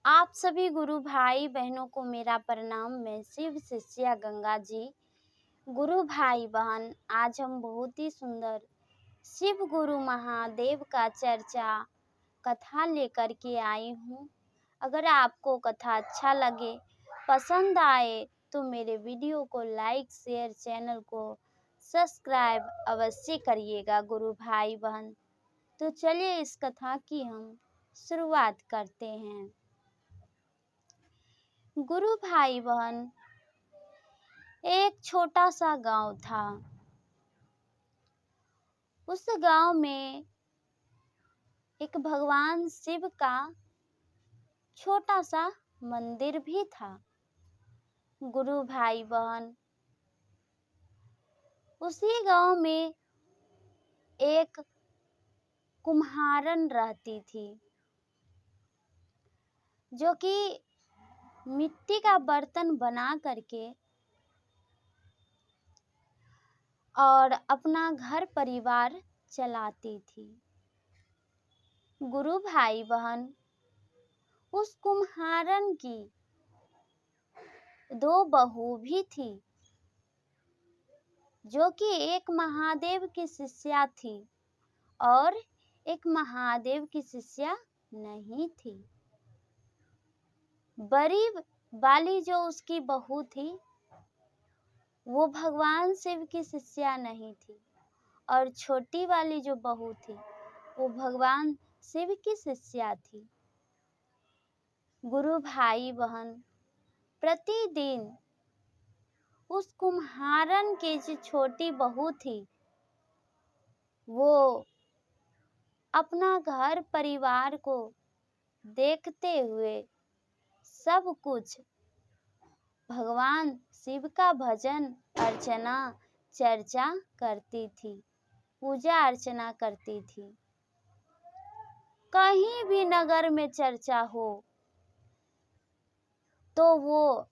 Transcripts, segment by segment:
आप सभी गुरु भाई बहनों को मेरा प्रणाम। मैं शिव शिष्या गंगा जी। गुरु भाई बहन, आज हम बहुत ही सुंदर शिव गुरु महादेव का चर्चा कथा लेकर के आई हूँ। अगर आपको कथा अच्छा लगे, पसंद आए तो मेरे वीडियो को लाइक शेयर, चैनल को सब्सक्राइब अवश्य करिएगा गुरु भाई बहन। तो चलिए इस कथा की हम शुरुआत करते हैं। गुरु भाई बहन, एक छोटा सा गांव था। उस गांव में एक भगवान शिव का छोटा सा मंदिर भी था। गुरु भाई बहन, उसी गांव में एक कुम्हारन रहती थी, जो कि मिट्टी का बर्तन बना करके और अपना घर परिवार चलाती थी। गुरु भाई बहन, उस कुम्हारन की 2 बहू भी थी, जो कि एक महादेव की शिष्या थी और एक महादेव की शिष्या नहीं थी। बड़ी वाली जो उसकी बहू थी, वो भगवान शिव की शिष्या नहीं थी, और छोटी वाली जो बहू थी, वो भगवान शिव की शिष्या थी। गुरु भाई बहन, प्रतिदिन उस कुम्हारन की जो छोटी बहू थी, वो अपना घर परिवार को देखते हुए सब कुछ भगवान शिव का भजन अर्चना चर्चा करती थी, पूजा अर्चना करती थी। कहीं भी नगर में चर्चा हो तो वो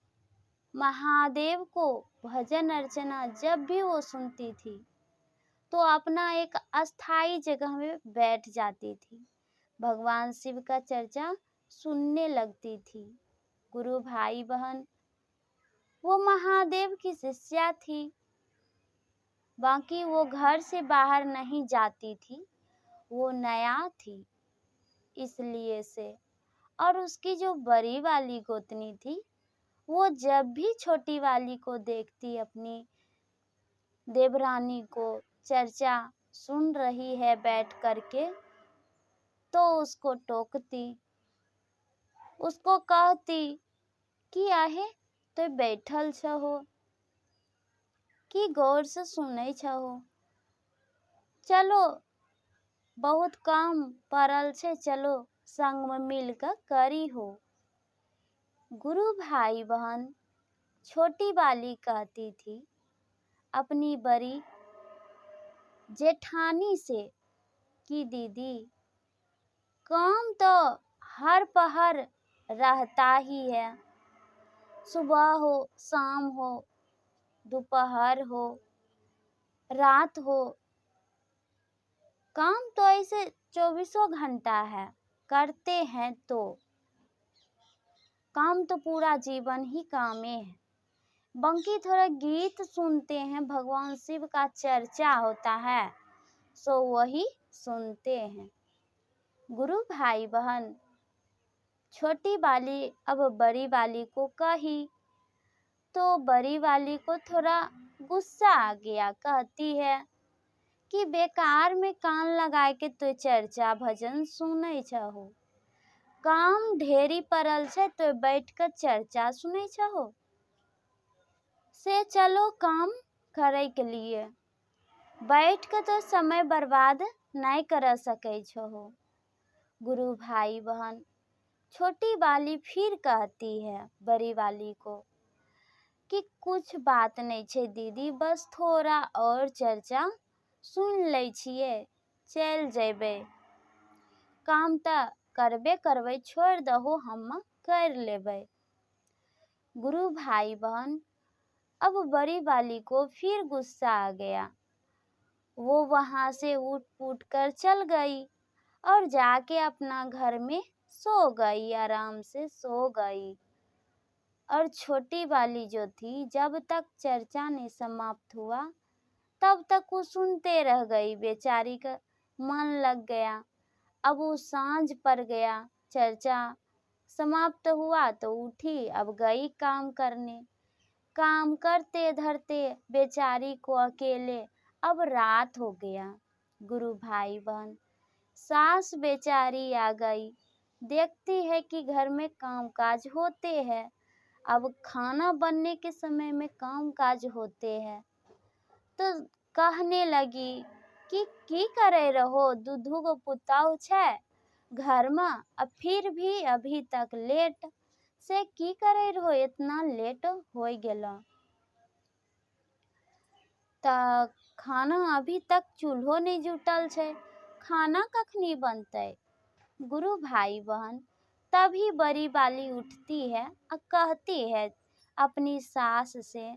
महादेव को भजन अर्चना जब भी वो सुनती थी तो अपना एक अस्थाई जगह में बैठ जाती थी, भगवान शिव का चर्चा सुनने लगती थी। गुरु भाई बहन, वो महादेव की शिष्या थी, बाकी वो घर से बाहर नहीं जाती थी, वो नया थी इसलिए से। और उसकी जो बड़ी वाली गोतनी थी, वो जब भी छोटी वाली को देखती, अपनी देवरानी को चर्चा सुन रही है बैठ करके, तो उसको टोकती, उसको कहती कि आहे तो बैठल छहो, कि गौर से सुनै छहो, चलो बहुत काम पड़ल छे, चलो संग में मिलकर करी हो। गुरु भाई बहन, छोटी वाली कहती थी अपनी बड़ी जेठानी से कि दीदी, काम तो हर पहर रहता ही है, सुबह हो, शाम हो, दोपहर हो, रात हो, काम तो ऐसे 24 घंटा है, करते हैं तो काम तो पूरा जीवन ही काम है। बंकी थोड़ा गीत सुनते हैं, भगवान शिव का चर्चा होता है, सो वही सुनते हैं। गुरु भाई बहन, छोटी वाली अब बड़ी वाली को कही तो बड़ी वाली को थोड़ा गुस्सा आ गया। कहती है कि बेकार में कान लगा के तो चर्चा भजन सुनै छहो, काम ढेरी पड़ल छे तो बैठ कर चर्चा सुनै छहो, से चलो काम करे के लिए बैठ कर तो समय बर्बाद नहीं कर सकै छहो। गुरु भाई बहन, छोटी वाली फिर कहती है बड़ी वाली को कि कुछ बात नहीं छे दीदी, बस थोड़ा और चर्चा सुन लै छियै, चल जेबै, काम तो करबे करबै, छोड़ दहो, हम कर लेबै। गुरु भाई बहन, अब बड़ी वाली को फिर गुस्सा आ गया। वो वहां से उठ पुट कर चल गई और जाके अपना घर में सो गई, आराम से सो गई। और छोटी वाली जो थी, जब तक चर्चा नहीं समाप्त हुआ तब तक वो सुनते रह गई। बेचारी का मन लग गया। अब वो सांझ पड़ गया, चर्चा समाप्त हुआ तो उठी, अब गई काम करने। काम करते धरते बेचारी को अकेले अब रात हो गया। गुरु भाई बहन, सास बेचारी आ गई, देखती है कि घर में कामकाज होते हैं। अब खाना बनने के समय में कामकाज होते हैं, तो कहने लगी कि की करे रहो, दूधू को पुताऊ छे घर में, अब फिर भी अभी तक लेट से की करे रहो, इतना लेट हो गेलो, त खाना अभी तक चूल्हो नहीं जुटल छे, खाना कखनी बनते। गुरु भाई बहन, तभी बड़ी वाली उठती है और कहती है अपनी सास से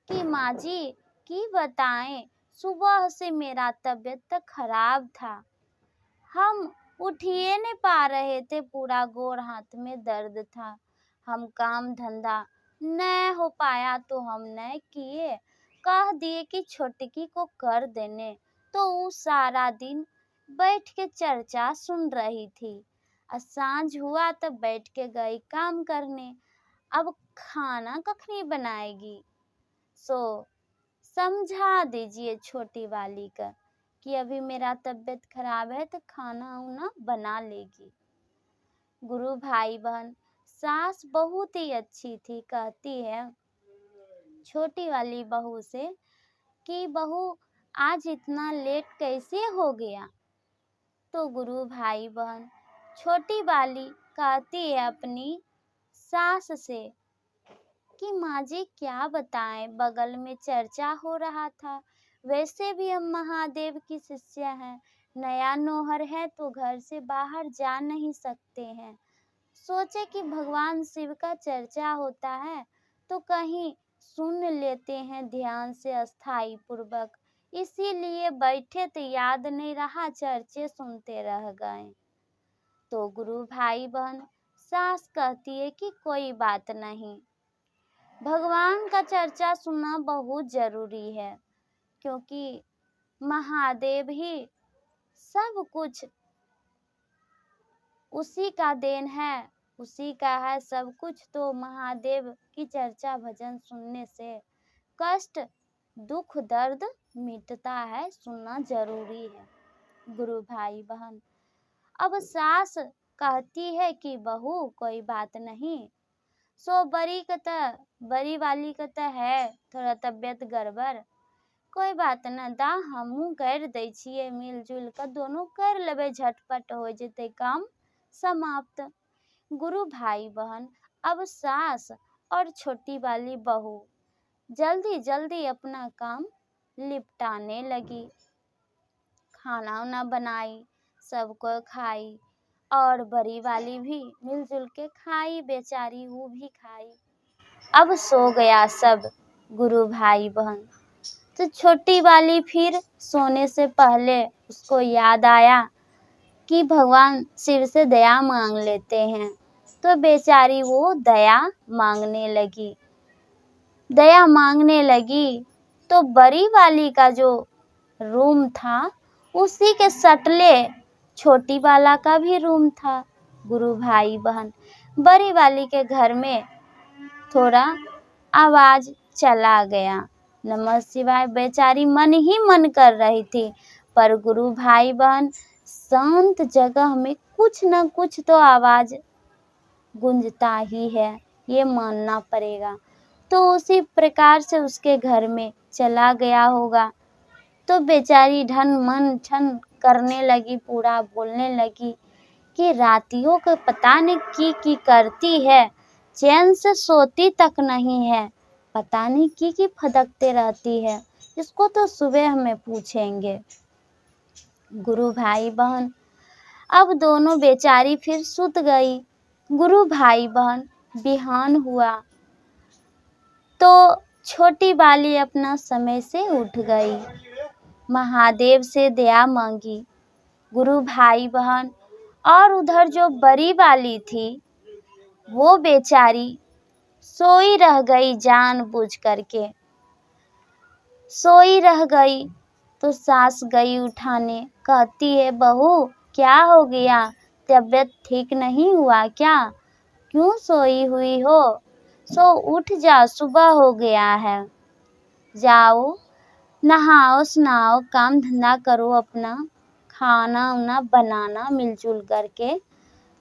कि माँ जी की बताएं, सुबह से मेरा तबीयत तो खराब था, हम उठिए नहीं पा रहे थे, पूरा गोर हाथ में दर्द था, हम काम धंधा न हो पाया तो हम न किए, कह दिए कि छोटकी को कर देने, तो वो सारा दिन बैठ के चर्चा सुन रही थी। और सांझ हुआ तो बैठ के गई काम करने। अब खाना कखनी बनाएगी, सो समझा दीजिए छोटी वाली का कि अभी मेरा तबीयत खराब है तो खाना उना बना लेगी। गुरु भाई बहन, सास बहुत ही अच्छी थी, कहती है छोटी वाली बहू से कि बहू आज इतना लेट कैसे हो गया। तो गुरु भाई बहन, छोटी वाली कहती है अपनी सास से कि माँ जी क्या बताएं, बगल में चर्चा हो रहा था, वैसे भी हम महादेव की शिष्य हैं, नया नौहर है तो घर से बाहर जा नहीं सकते हैं, सोचे कि भगवान शिव का चर्चा होता है तो कहीं सुन लेते हैं ध्यान से अस्थाई पूर्वक, इसीलिए बैठे तो याद नहीं रहा, चर्चे सुनते रह गए। तो गुरु भाई बहन, सास कहती है कि कोई बात नहीं, भगवान का चर्चा सुनना बहुत जरूरी है, क्योंकि महादेव ही सब कुछ, उसी का देन है, उसी का है सब कुछ। तो महादेव की चर्चा भजन सुनने से कष्ट दुख दर्द मिटता है, सुनना जरूरी है। गुरु भाई बहन, अब सास कहती है कि बहू कोई बात नहीं, सो बड़ी वाली का तो है थोड़ा तबियत गड़बड़, कोई बात न दा हमू कर दै छियै, मिलजुल कर दोनों कर लेबै, झटपट हो जते काम समाप्त। गुरु भाई बहन, अब सास और छोटी वाली बहू जल्दी जल्दी अपना काम निपटाने लगी, खाना उना बनाई, सबको खाई, और बड़ी वाली भी मिलजुल के खाई, बेचारी वो भी खाई। अब सो गया सब गुरु भाई बहन। तो छोटी वाली फिर सोने से पहले उसको याद आया कि भगवान शिव से दया मांग लेते हैं, तो बेचारी वो दया मांगने लगी। दया मांगने लगी तो बड़ी वाली का जो रूम था उसी के सटले छोटी वाला का भी रूम था। गुरु भाई बहन, बड़ी वाली के घर में थोड़ा आवाज चला गया, नमः शिवाय बेचारी मन ही मन कर रही थी, पर गुरु भाई बहन शांत जगह में कुछ न कुछ तो आवाज गूंजता ही है, ये मानना पड़ेगा। तो उसी प्रकार से उसके घर में चला गया होगा। तो बेचारी ढन मन ठन करने लगी, पूरा बोलने लगी कि रातियों को पता नहीं की करती है, चैन से सोती तक नहीं है, पता नहीं की फदकते रहती है, इसको तो सुबह हमें पूछेंगे। गुरु भाई बहन, अब दोनों बेचारी फिर सुत गई। गुरु भाई बहन बिहान हुआ तो छोटी वाली अपना समय से उठ गई, महादेव से दया मांगी। गुरु भाई बहन, और उधर जो बड़ी वाली थी वो बेचारी सोई रह गई, जानबूझ करके सोई रह गई। तो सास गई उठाने, कहती है बहू क्या हो गया, तबीयत ठीक नहीं हुआ क्या, क्यों सोई हुई हो, सो उठ जा, सुबह हो गया है, जाओ नहाओ सुनाओ, काम धंधा करो अपना, खाना उना बनाना मिलजुल करके।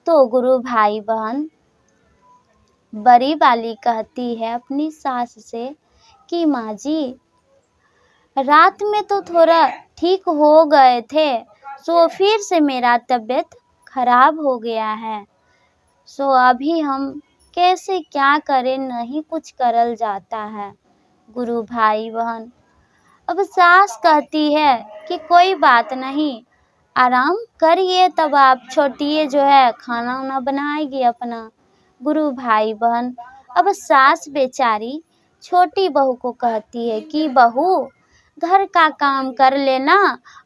तो गुरु भाई बहन बड़ी वाली कहती है अपनी सास से कि माँ जी रात में तो थोड़ा ठीक हो गए थे, सो फिर से मेरा तबीयत खराब हो गया है, सो अभी हम कैसे क्या करें, नहीं कुछ करल जाता है। गुरु भाई बहन अब सास कहती है कि कोई बात नहीं, आराम करिए, तब आप छोटिए जो है खाना उना बनाएगी अपना। गुरु भाई बहन अब सास बेचारी छोटी बहू को कहती है कि बहू घर का काम कर लेना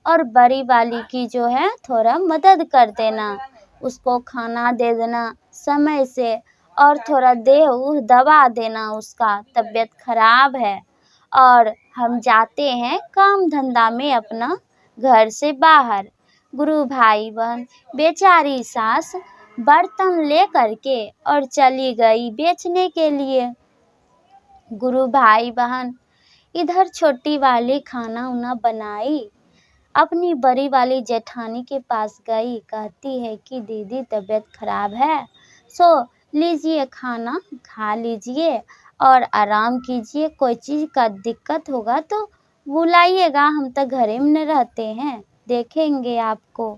और बड़ी वाली की जो है थोड़ा मदद कर देना, उसको खाना दे देना समय से और थोड़ा देह दबा देना, उसका तबीयत खराब है और हम जाते हैं काम धंधा में अपना घर से बाहर। गुरु भाई बहन बेचारी सास बर्तन ले करके और चली गई बेचने के लिए। गुरु भाई बहन इधर छोटी वाली खाना उना बनाई, अपनी बड़ी वाली जेठानी के पास गई, कहती है कि दीदी तबीयत खराब है, सो लीजिए खाना खा लीजिए और आराम कीजिए, कोई चीज़ का दिक्कत होगा तो बुलाइएगा, हम तो घरे में रहते हैं, देखेंगे आपको।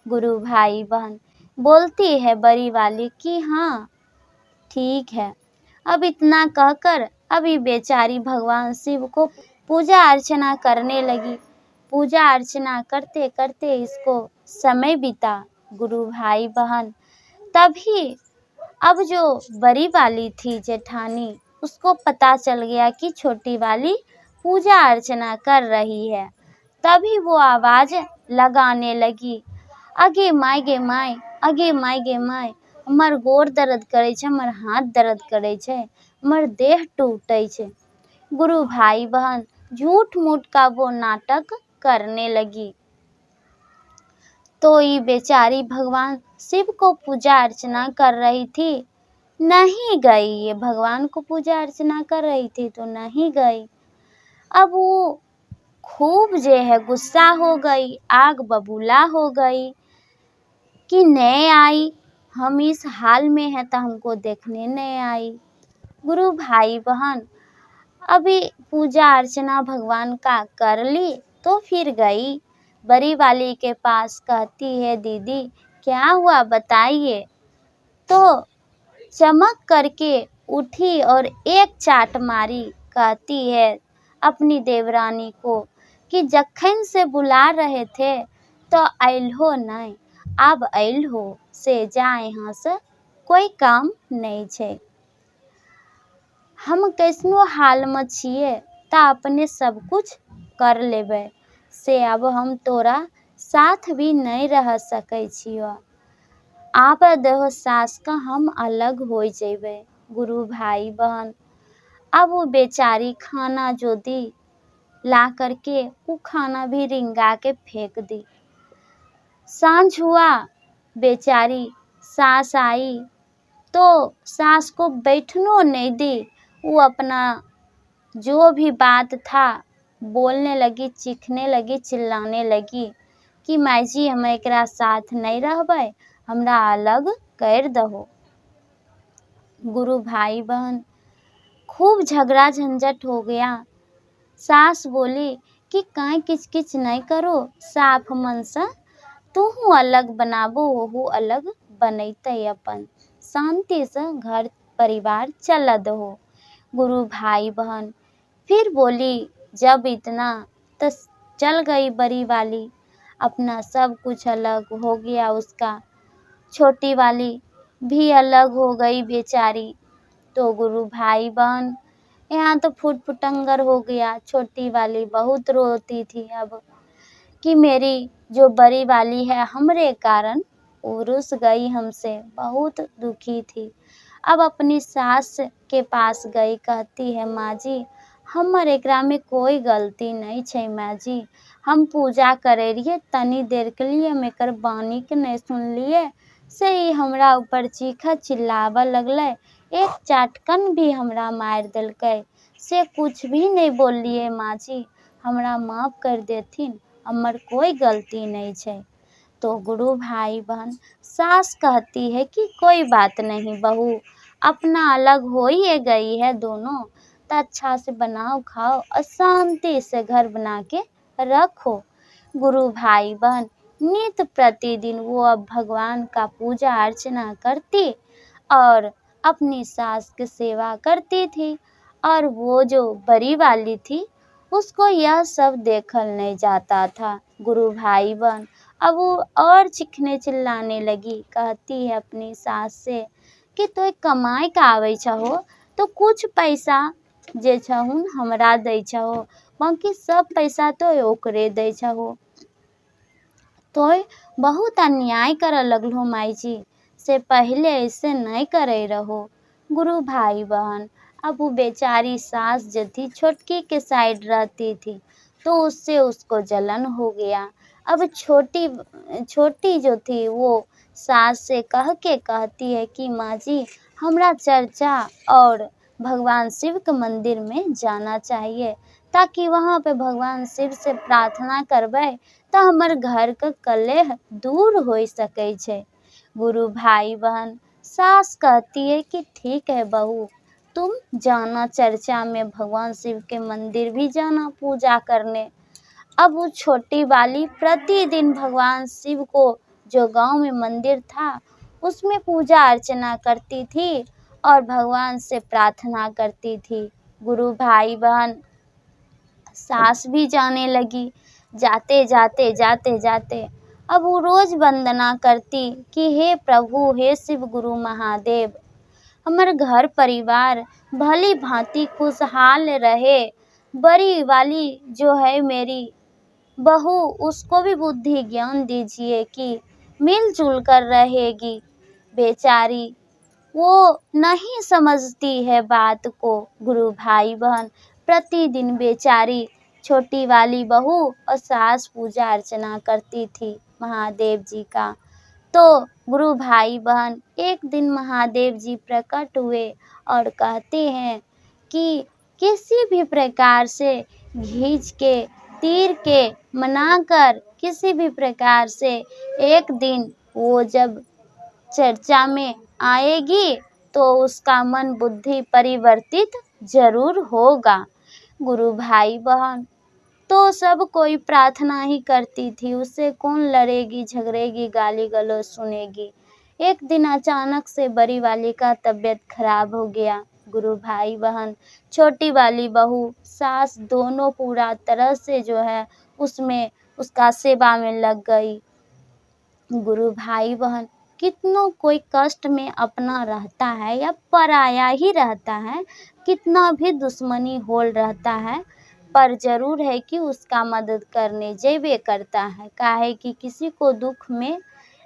गुरु भाई बहन बोलती है बड़ी वाली कि हाँ ठीक है। अब इतना कहकर अभी बेचारी भगवान शिव को पूजा अर्चना करने लगी। पूजा अर्चना करते करते इसको समय बीता। गुरु भाई बहन तभी अब जो बड़ी वाली थी जेठानी, उसको पता चल गया कि छोटी वाली पूजा अर्चना कर रही है। तभी वो आवाज लगाने लगी, आगे माय गे माय, आगे माय गे माय, हमर गोर दर्द करे छे, हमर हाथ दर्द करे छे, हमर देह टूटे छे। गुरु भाई बहन झूठ मूठ का वो नाटक करने लगी। तो ये बेचारी भगवान शिव को पूजा अर्चना कर रही थी, नहीं गई, ये भगवान को पूजा अर्चना कर रही थी तो नहीं गई। अब वो खूब जो है गुस्सा हो गई, आग बबूला हो गई कि नहीं आई, हम इस हाल में हैं तो हमको देखने नहीं आई। गुरु भाई बहन अभी पूजा अर्चना भगवान का कर ली तो फिर गई बड़ी वाली के पास, कहती है दीदी क्या हुआ बताइए। तो चमक करके उठी और एक चाट मारी, कहती है अपनी देवरानी को कि जखन से बुला रहे थे तो अइलहो नहीं, अब अइलहो से जा यहाँ से, कोई काम नहीं छे, हम कैसनो हाल में छिए ता अपने सब कुछ कर लेबै, से अब हम तोरा साथ भी नहीं रह सकै छियो, आप देहो सास का हम अलग हो जेबै। गुरु भाई बहन अब वो बेचारी खाना जो दी ला करके वो खाना भी रिंगा के फेंक दी। सांझ हुआ, बेचारी सास आई तो सास को बैठनो नहीं दी, वो अपना जो भी बात था बोलने लगी, चीखने लगी, चिल्लाने लगी कि माई जी हम एकरा साथ नहीं रहबै, हमरा अलग कर दहो। गुरु भाई बहन खूब झगड़ा झंझट हो गया। सास बोली कि काहे किच किच नहीं करो, साफ मन से तूहू अलग बनाबो, वहू अलग बनैते, अपन शांति से घर परिवार चल दहो। गुरु भाई बहन फिर बोली जब इतना, तो चल गई बड़ी वाली, अपना सब कुछ अलग हो गया उसका, छोटी वाली भी अलग हो गई बेचारी। तो गुरु भाई बहन यहाँ तो फुट फुटंगर हो गया। छोटी वाली बहुत रोती थी अब कि मेरी जो बड़ी वाली है हमरे कारण वो रुस गई हमसे, बहुत दुखी थी। अब अपनी सास के पास गई, कहती है माँ जी हमर एकरा में कोई गलती नहीं छै माँ जी। हम पूजा करे रहिए, तनी देर के लिए हम एकर बानी के नहीं सुनलिए से ही हमरा ऊपर चीखा चिल्लावा लगलै, एक चाटकन भी हमरा मार देलकै, से कुछ भी नहीं बोललिए माँ जी, हमरा माफ कर देथिन, हमर कोई गलती नहीं छै। तो गुरु भाई बहन, सास कहती है कि कोई बात नहीं बहू, अपना अलग हो ही गई है दोनों, तो अच्छा से बनाओ खाओ और शांति से घर बना के रखो। गुरु भाई बहन, नित्य प्रतिदिन वो अब भगवान का पूजा अर्चना करती और अपनी सास की सेवा करती थी। और वो जो बड़ी वाली थी उसको यह सब देखल नहीं जाता था। गुरु भाई बहन, अब वो और चीखने चिल्लाने लगी, कहती है अपनी सास से कि तो कमाई का आवे छहो तो कुछ पैसा जे छहुन हमरा दै छहो, बाकी सब पैसा तो ओकरे दै छहो। तो बहुत अन्याय कर लगलो माई जी, से पहले ऐसे नहीं करे रहो। गुरु भाई बहन, अब वो बेचारी सास जो थी छोटकी के साइड रहती थी, तो उससे उसको जलन हो गया। अब छोटी छोटी जो थी वो सास से कह के कहती है कि माँ जी हमरा चर्चा और भगवान शिव के मंदिर में जाना चाहिए, ताकि वहाँ पे भगवान शिव से प्रार्थना करबै तो हमर घर के कलेह दूर हो सकै छै। गुरु भाई बहन, सास कहती है कि ठीक है बहू, तुम जाना चर्चा में, भगवान शिव के मंदिर भी जाना पूजा करने। अब वो छोटी वाली प्रतिदिन भगवान शिव को, जो गांव में मंदिर था उसमें पूजा अर्चना करती थी और भगवान से प्रार्थना करती थी। गुरु भाई बहन, सास भी जाने लगी, जाते जाते जाते जाते अब वो रोज वंदना करती कि हे प्रभु, हे शिव गुरु महादेव, हमारे घर परिवार भली भांति खुशहाल रहे। बड़ी वाली जो है मेरी बहू, उसको भी बुद्धि ज्ञान दीजिए कि मिलजुल कर रहेगी। बेचारी वो नहीं समझती है बात को। गुरु भाई बहन, प्रतिदिन बेचारी छोटी वाली बहू और सास पूजा अर्चना करती थी महादेव जी का। तो गुरु भाई बहन, एक दिन महादेव जी प्रकट हुए और कहते हैं कि किसी भी प्रकार से खींच के, तीर के, मनाकर, किसी भी प्रकार से एक दिन वो जब चर्चा में आएगी तो उसका मन बुद्धि परिवर्तित जरूर होगा। गुरु भाई बहन, तो सब कोई प्रार्थना ही करती थी, उससे कौन लड़ेगी झगड़ेगी गाली गलौज सुनेगी। एक दिन अचानक से बड़ी वाली का तबीयत खराब हो गया। गुरु भाई बहन, छोटी वाली बहू सास दोनों पूरा तरह से जो है उसमें उसका सेवा में लग गई। गुरु भाई बहन, कितना कोई कष्ट में अपना रहता है या पराया ही रहता है, कितना भी दुश्मनी होल रहता है, पर जरूर है कि उसका मदद करने जेबे करता है। काहे कि किसी को दुख में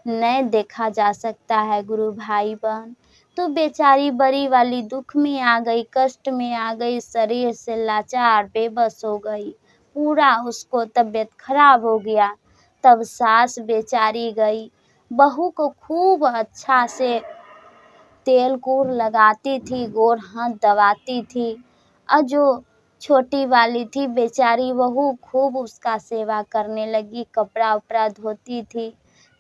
नहीं देखा जा सकता है। गुरु भाई बहन, तो बेचारी बड़ी वाली दुख में आ गई, कष्ट में आ गई, शरीर से लाचार बेबस हो गई, पूरा उसको तबीयत खराब हो गया। तब सास बेचारी गई, बहू को खूब अच्छा से तेल कूर लगाती थी, गोर हाथ दबाती थी। और जो छोटी वाली थी बेचारी बहू खूब उसका सेवा करने लगी, कपड़ा उपड़ा धोती थी,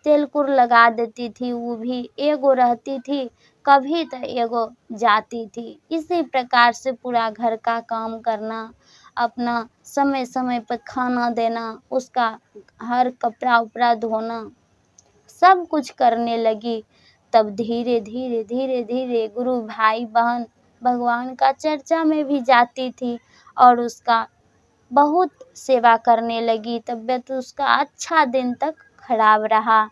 तेल कूर लगा देती थी। वो भी एगो रहती थी, कभी तो एगो जाती थी। इसी प्रकार से पूरा घर का काम करना, अपना समय समय पर खाना देना, उसका हर कपड़ा उपड़ा धोना, सब कुछ करने लगी। तब धीरे धीरे धीरे धीरे गुरु भाई बहन भगवान का चर्चा में भी जाती थी और उसका बहुत सेवा करने लगी। तबीयत उसका अच्छा दिन तक खराब रहा।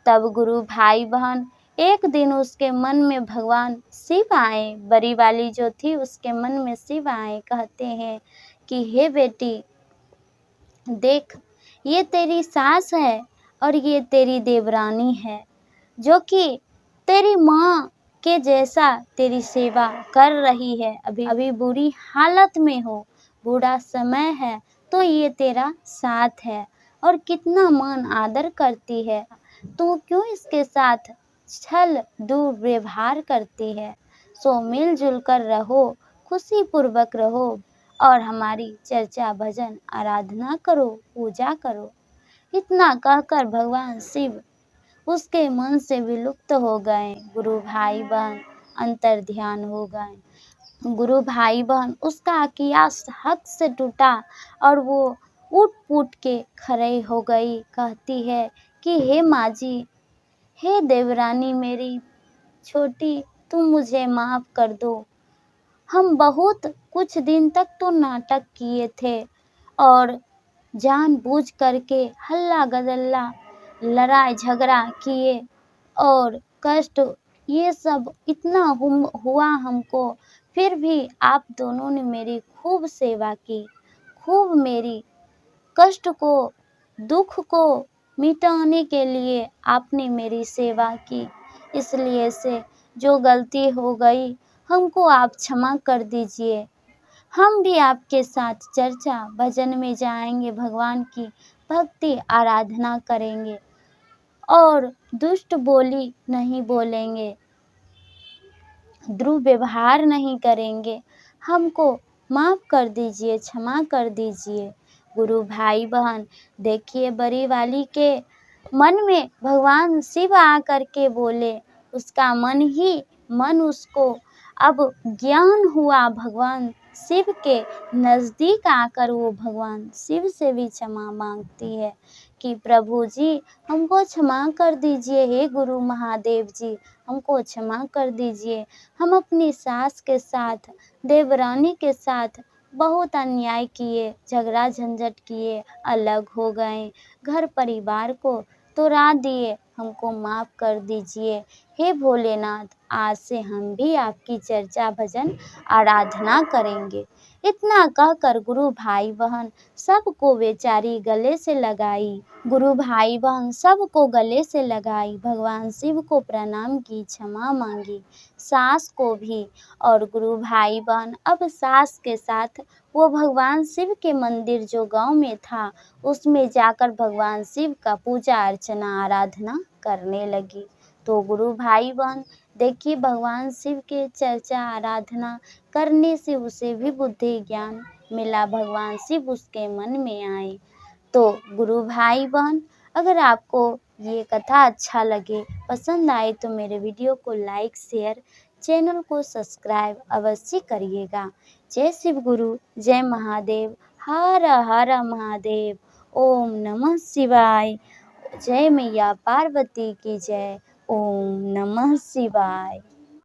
तब गुरु भाई बहन, एक दिन उसके मन में भगवान शिव आए, बड़ी वाली जो थी उसके मन में शिव आए, कहते हैं कि हे बेटी देख, ये तेरी सास है और ये तेरी देवरानी है। जो कि तेरी माँ के जैसा तेरी सेवा कर रही है, अभी बुरी हालत में हो, बुरा समय है तो ये तेरा साथ है और कितना मान आदर करती है, तू क्यों इसके साथ छल दुर्व्यवहार करती है। सो मिलजुल कर रहो, खुशी पूर्वक रहो और हमारी चर्चा भजन आराधना करो, पूजा करो। इतना कहकर भगवान शिव उसके मन से विलुप्त हो गए। गुरु भाई बहन अंतर ध्यान हो गए। गुरु भाई बहन उसका कियास हक से टूटा और वो उठ पुट के खड़े हो गई। कहती है कि हे माँ जी, हे देवरानी मेरी छोटी, तुम मुझे माफ कर दो। हम बहुत कुछ दिन तक तो नाटक किए थे और जानबूझ करके हल्ला गजल्ला लड़ाई झगड़ा किए और कष्ट ये सब इतना हुआ हमको, फिर भी आप दोनों ने मेरी खूब सेवा की, खूब मेरी कष्ट को दुख को मिटाने के लिए आपने मेरी सेवा की। इसलिए से जो गलती हो गई हमको आप क्षमा कर दीजिए। हम भी आपके साथ चर्चा भजन में जाएंगे, भगवान की भक्ति आराधना करेंगे और दुष्ट बोली नहीं बोलेंगे, दुर्व्यवहार नहीं करेंगे। हमको माफ कर दीजिए, क्षमा कर दीजिए। गुरु भाई बहन देखिए, बड़ी वाली के मन में भगवान शिव आकर के बोले, उसका मन उसको अब ज्ञान हुआ। भगवान शिव के नज़दीक आकर वो भगवान शिव से भी क्षमा मांगती है कि प्रभु जी हमको क्षमा कर दीजिए, हे गुरु महादेव जी हमको क्षमा कर दीजिए। हम अपनी सास के साथ, देवरानी के साथ बहुत अन्याय किए, झगड़ा झंझट किए, अलग हो गए, घर परिवार को तोड़ा दिए, हमको माफ़ कर दीजिए। हे भोलेनाथ, आज से हम भी आपकी चर्चा भजन आराधना करेंगे। इतना कहकर गुरु भाई बहन सबको बेचारी गले से लगाई। गुरु भाई बहन सबको गले से लगाई, भगवान शिव को प्रणाम की, क्षमा मांगी, सास को भी। और गुरु भाई बहन अब सास के साथ वो भगवान शिव के मंदिर जो गांव में था उसमें जाकर भगवान शिव का पूजा अर्चना आराधना करने लगी। तो गुरु भाई बहन देखिए, भगवान शिव के चर्चा आराधना करने से उसे भी बुद्धि ज्ञान मिला, भगवान शिव उसके मन में आए। तो गुरु भाई बहन, अगर आपको ये कथा अच्छा लगे, पसंद आए तो मेरे वीडियो को लाइक शेयर, चैनल को सब्सक्राइब अवश्य करिएगा। जय शिव गुरु, जय महादेव, हर हर महादेव, ओम नमः शिवाय। जय मैया पार्वती की जय, ओम नमः शिवाय।